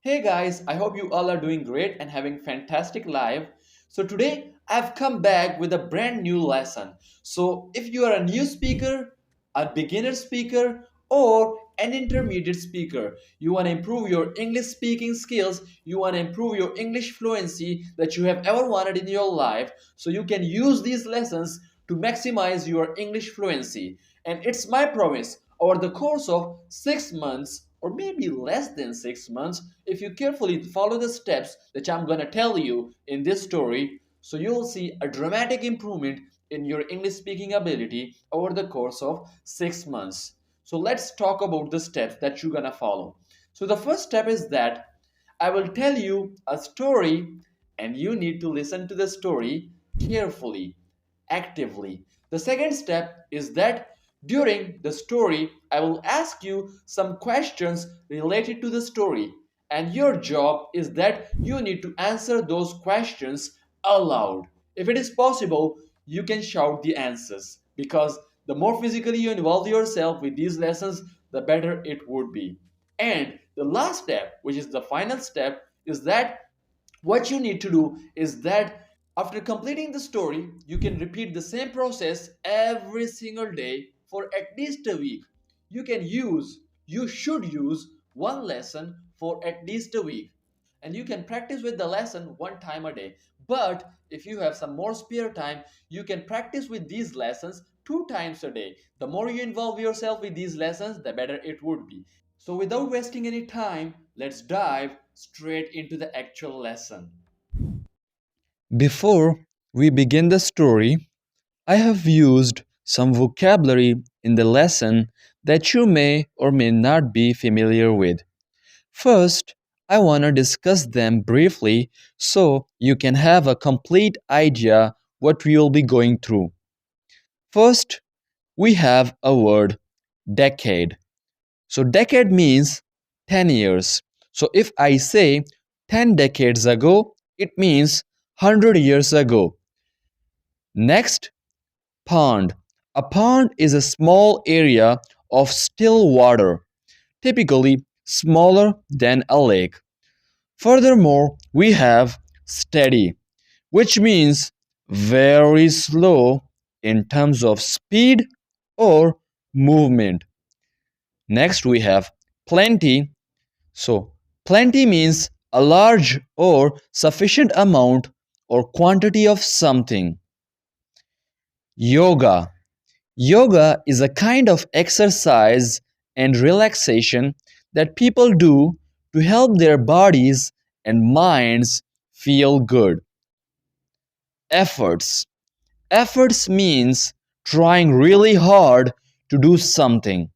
Hey guys, I hope you all are doing great and having fantastic life. So today I've come back with a brand new lesson. So if you are a new speaker, a beginner speaker, or an intermediate speaker, you want to improve your English speaking skills, you want to improve your English fluency that you have ever wanted in your life, so you can use these lessons to maximize your English fluency. And it's my promise over the course of 6 months or maybe less than 6 months, if you carefully follow the steps that I'm gonna tell you in this story, so you'll see a dramatic improvement in your English speaking ability over the course of 6 months. So let's talk about the steps that you're gonna follow. So the first step is that I will tell you a story and you need to listen to the story carefully, actively. The second step is that during the story, I will ask you some questions related to the story, and your job is that you need to answer those questions aloud. If it is possible, you can shout the answers because the more physically you involve yourself with these lessons, the better it would be. And the last step, which is the final step, is that what you need to do is that after completing the story, you can repeat the same process every single day for at least a week. You should use one lesson for at least a week. And you can practice with the lesson one time a day. But if you have some more spare time, you can practice with these lessons two times a day. The more you involve yourself with these lessons, the better it would be. So, without wasting any time, let's dive straight into the actual lesson. Before we begin the story, I have used some vocabulary in the lesson that you may or may not be familiar with. First, I want to discuss them briefly so you can have a complete idea what we will be going through. First, we have a word decade. So decade means 10 years. So if I say 10 decades ago, it means 100 years ago. Next, pond. A pond is a small area of still water, typically smaller than a lake. Furthermore, we have steady, which means very slow in terms of speed or movement. Next, we have plenty. So, plenty means a large or sufficient amount or quantity of something. Yoga. Yoga is a kind of exercise and relaxation that people do to help their bodies and minds feel good. Efforts. Efforts means trying really hard to do something.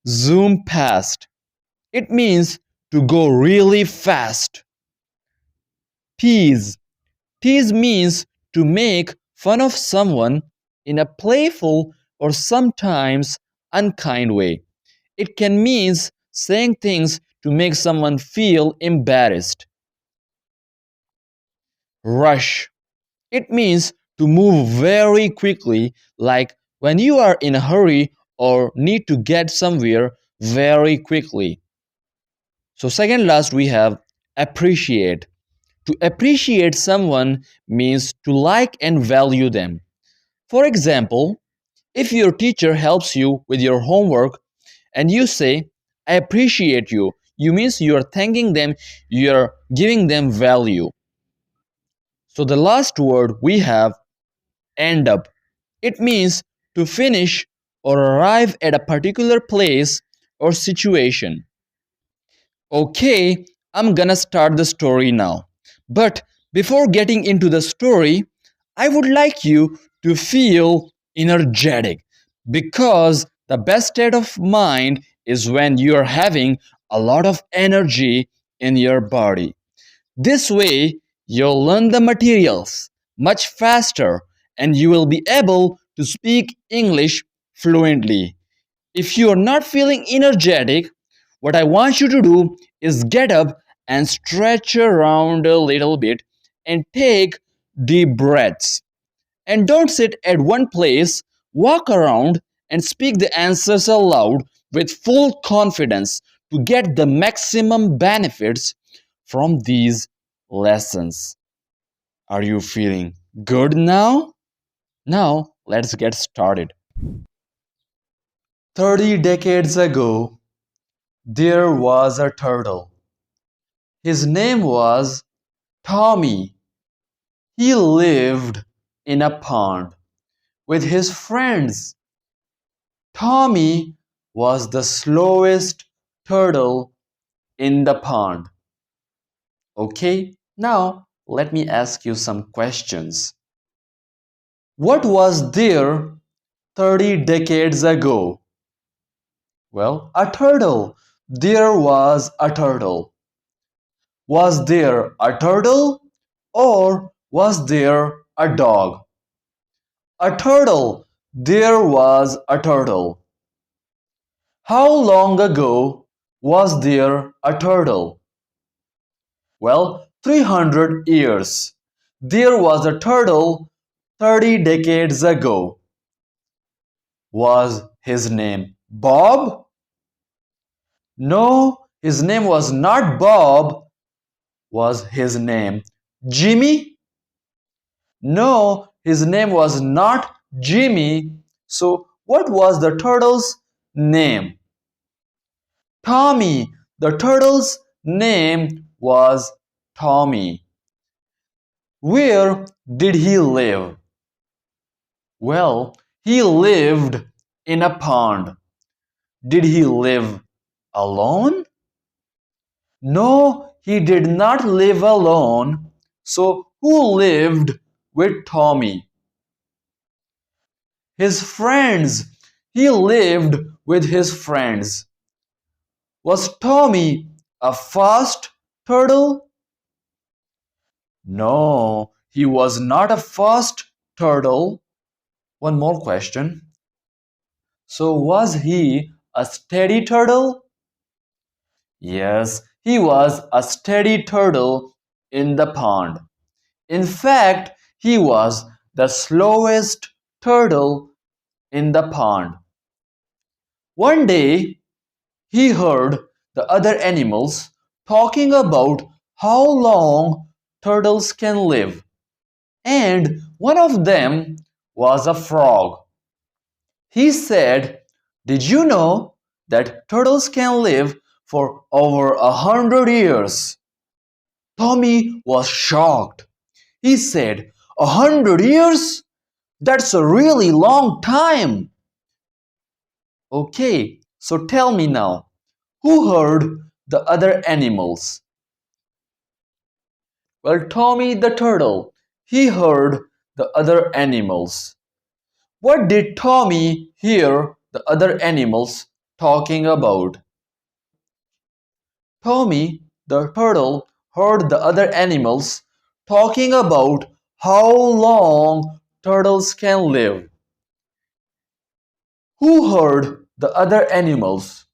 Zoom past. It means to go really fast. Tease. Tease means to make fun of someone in a playful or sometimes unkind way. It can mean saying things to make someone feel embarrassed. Rush. It means to move very quickly, like when you are in a hurry or need to get somewhere very quickly. So, second last, we have appreciate. To appreciate someone means to like and value them. For example, if your teacher helps you with your homework and you say, I appreciate you, you means you are thanking them, you are giving them value. So the last word we have end up. It means to finish or arrive at a particular place or situation. Okay, I'm gonna start the story now. But before getting into the story, I would like you to feel energetic because the best state of mind is when you are having a lot of energy in your body. This way, you'll learn the materials much faster and you will be able to speak English fluently. If you are not feeling energetic, what I want you to do is get up and stretch around a little bit and take deep breaths. And don't sit at one place, walk around and speak the answers aloud with full confidence. to get the maximum benefits from these lessons. Are you feeling good now? Now, let's get started. 30 decades ago, there was a turtle. His name was Tommy. He lived in a pond with his friends. Tommy was the slowest turtle in the pond. Okay, now let me ask you some questions. What was there 30 decades ago? Well, a turtle. There was a turtle. Was there a turtle or was there a dog? A turtle. There was a turtle. How long ago was there a turtle? Well, 300 years. There was a turtle 30 decades ago. Was his name Bob? No, his name was not Bob. Was his name Jimmy? No, his name was not Jimmy. So, what was the turtle's name? Tommy. The turtle's name was Tommy. Where did he live? Well, he lived in a pond. Did he live alone? No, he did not live alone. So, who lived with Tommy? His friends. He lived with his friends. Was Tommy a fast turtle? No, he was not a fast turtle. One more question. So, was he a steady turtle? Yes, he was a steady turtle in the pond. In fact, he was the slowest turtle in the pond. One day, he heard the other animals talking about how long turtles can live, and one of them was a frog. He said, "Did you know that turtles can live for over 100 years?" Tommy was shocked. He said, 100 years? That's a really long time. Okay, so tell me now, who heard the other animals? Well, Tommy the turtle, he heard the other animals. What did Tommy hear the other animals talking about? Tommy the turtle heard the other animals talking about how long turtles can live. Who heard the other animals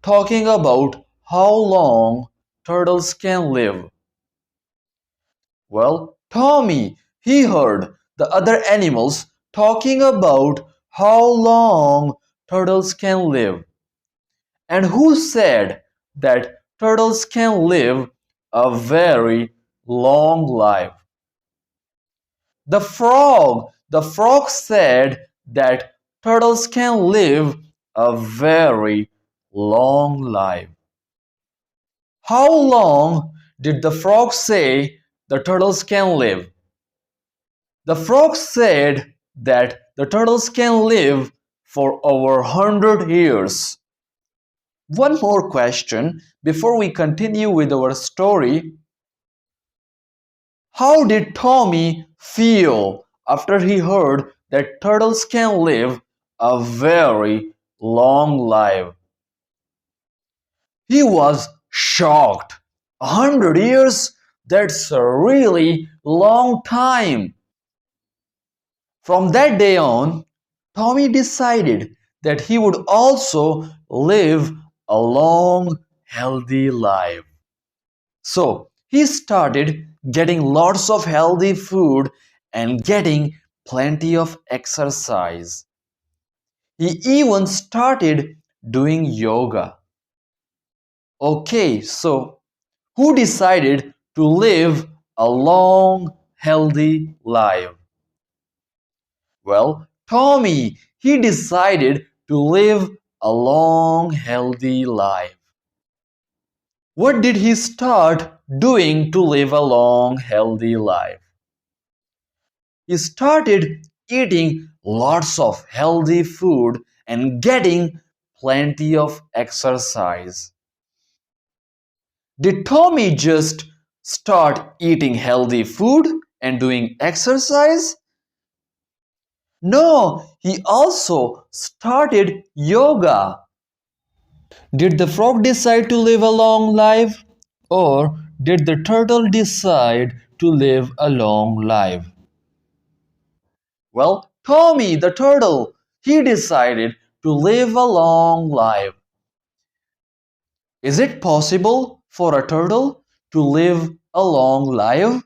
talking about how long turtles can live? Well, Tommy, he heard the other animals talking about how long turtles can live. And who said that turtles can live a very long life? The frog. The frog said that turtles can live a very long life. How long did the frog say the turtles can live? The frog said that the turtles can live for over 100 years. One more question before we continue with our story. How did Tommy feel after he heard that turtles can live a very long life? He was shocked. 100 years? That's a really long time. From that day on, Tommy decided that he would also live a long, healthy life. So he started getting lots of healthy food and getting plenty of exercise. He even started doing yoga. Okay, so who decided to live a long, healthy life? Well, Tommy, he decided to live a long, healthy life. What did he start doing to live a long, healthy life? He started eating lots of healthy food and getting plenty of exercise. Did Tommy just start eating healthy food and doing exercise? No, he also started yoga. Did the frog decide to live a long life? Or did the turtle decide to live a long life? Well, Tommy the turtle, he decided to live a long life. Is it possible for a turtle to live a long life?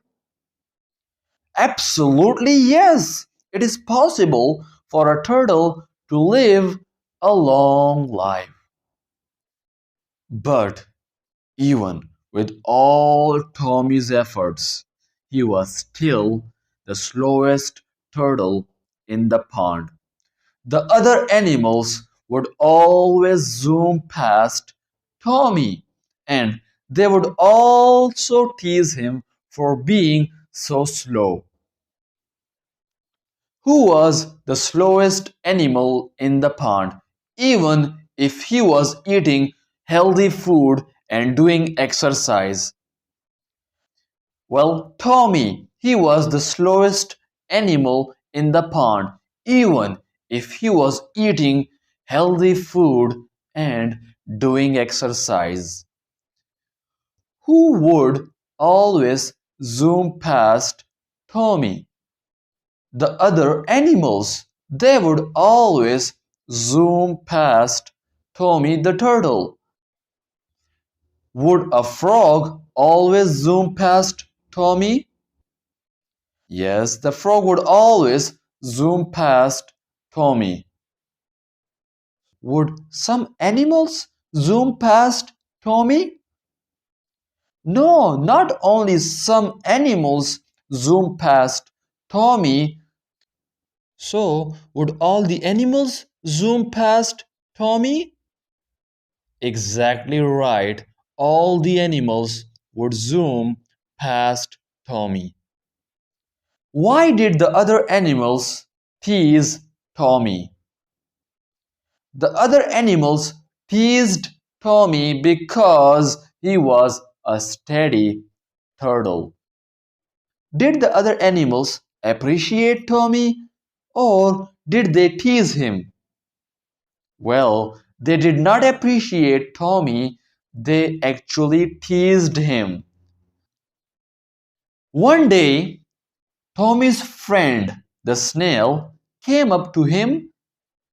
Absolutely yes. It is possible for a turtle to live a long life. But even with all Tommy's efforts, he was still the slowest turtle in the pond. The other animals would always zoom past Tommy, and they would also tease him for being so slow. Who was the slowest animal in the pond, even if he was eating healthy food and doing exercise? Well, Tommy, he was the slowest animal in the pond, even if he was eating healthy food and doing exercise. Who would always zoom past Tommy? The other animals, they would always zoom past Tommy the turtle. Would a frog always zoom past Tommy? Yes, the frog would always zoom past Tommy. Would some animals zoom past Tommy? No, not only some animals zoom past Tommy. So, would all the animals zoom past Tommy? Exactly right. All the animals would zoom past Tommy. Why did the other animals tease Tommy? The other animals teased Tommy because he was a steady turtle. Did the other animals appreciate Tommy or did they tease him? Well, they did not appreciate Tommy, they actually teased him. One day, Tommy's friend, the snail, came up to him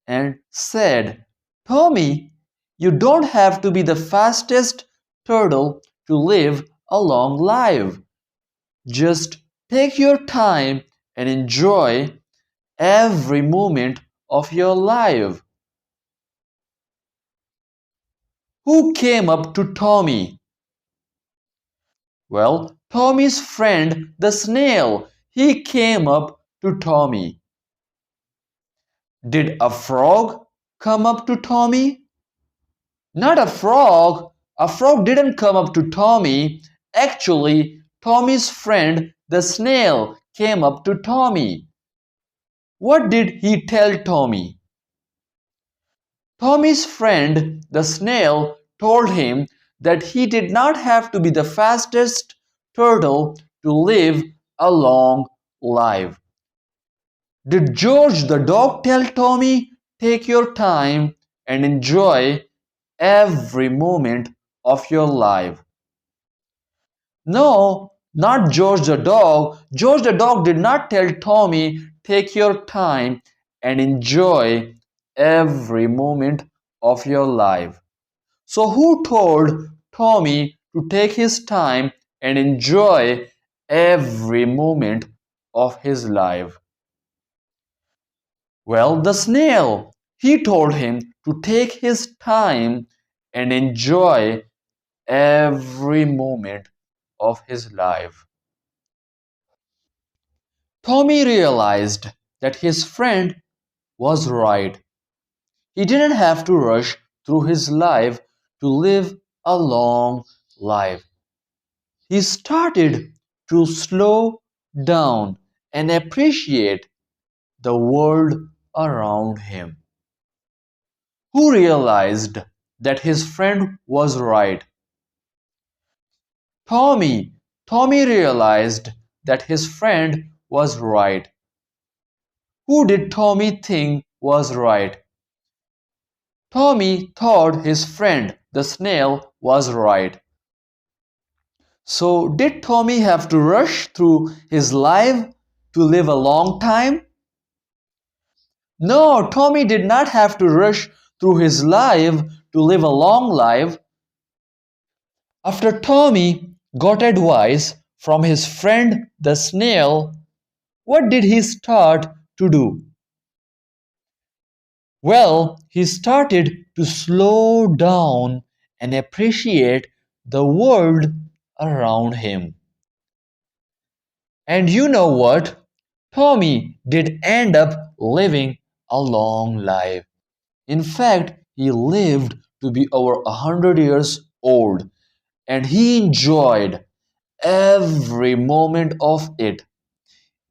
and said, Tommy, you don't have to be the fastest turtle to live a long life. Just take your time and enjoy every moment of your life. Who came up to Tommy? Well, Tommy's friend, the snail, he came up to Tommy. Did a frog come up to Tommy? Not a frog. A frog didn't come up to Tommy. Actually, Tommy's friend, the snail, came up to Tommy. What did he tell Tommy? Tommy's friend, the snail, told him that he did not have to be the fastest turtle to live a long life. Did George the dog tell Tommy, take your time and enjoy every moment of your life? No, not George the dog. George the dog did not tell Tommy, take your time and enjoy every moment of your life. So, who told Tommy to take his time and enjoy every moment of his life? Well, the snail. He told him to take his time and enjoy every moment of his life. Tommy realized that his friend was right. He didn't have to rush through his life to live a long life. He started to slow down and appreciate the world around him. Who realized that his friend was right? Tommy. Tommy realized that his friend was right. Who did Tommy think was right? Tommy thought his friend the snail was right. So, did Tommy have to rush through his life to live a long time? No, Tommy did not have to rush through his life to live a long life. After Tommy got advice from his friend the snail, what did he start to do? Well, he started to slow down and appreciate the world around him. And you know what? Tommy did end up living a long life. In fact, he lived to be over 100 years old and he enjoyed every moment of it,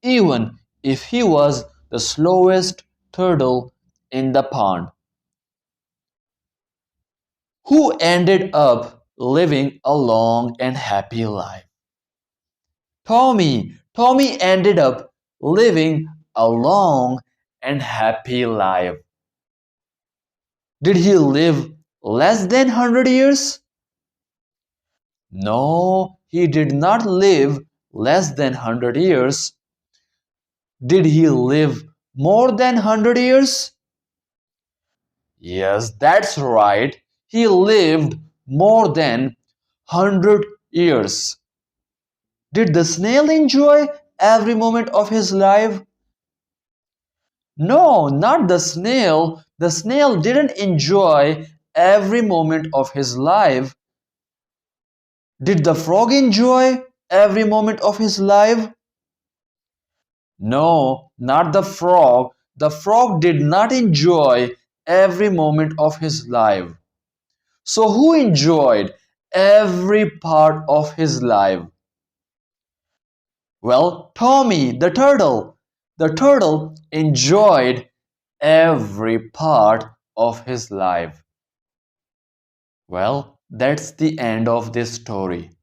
even if he was the slowest turtle in the pond, who ended up living a long and happy life. Tommy. Tommy ended up living a long and happy life. Did he live less than 100 years? No, he did not live less than 100 years. Did he live more than 100 years? Yes, that's right. He lived more than 100 years. Did the snail enjoy every moment of his life? No, not the snail. The snail didn't enjoy every moment of his life. Did the frog enjoy every moment of his life? No, not the frog. The frog did not enjoy every moment of his life. So, who enjoyed every part of his life? Well, Tommy the turtle. The turtle enjoyed every part of his life. Well, that's the end of this story.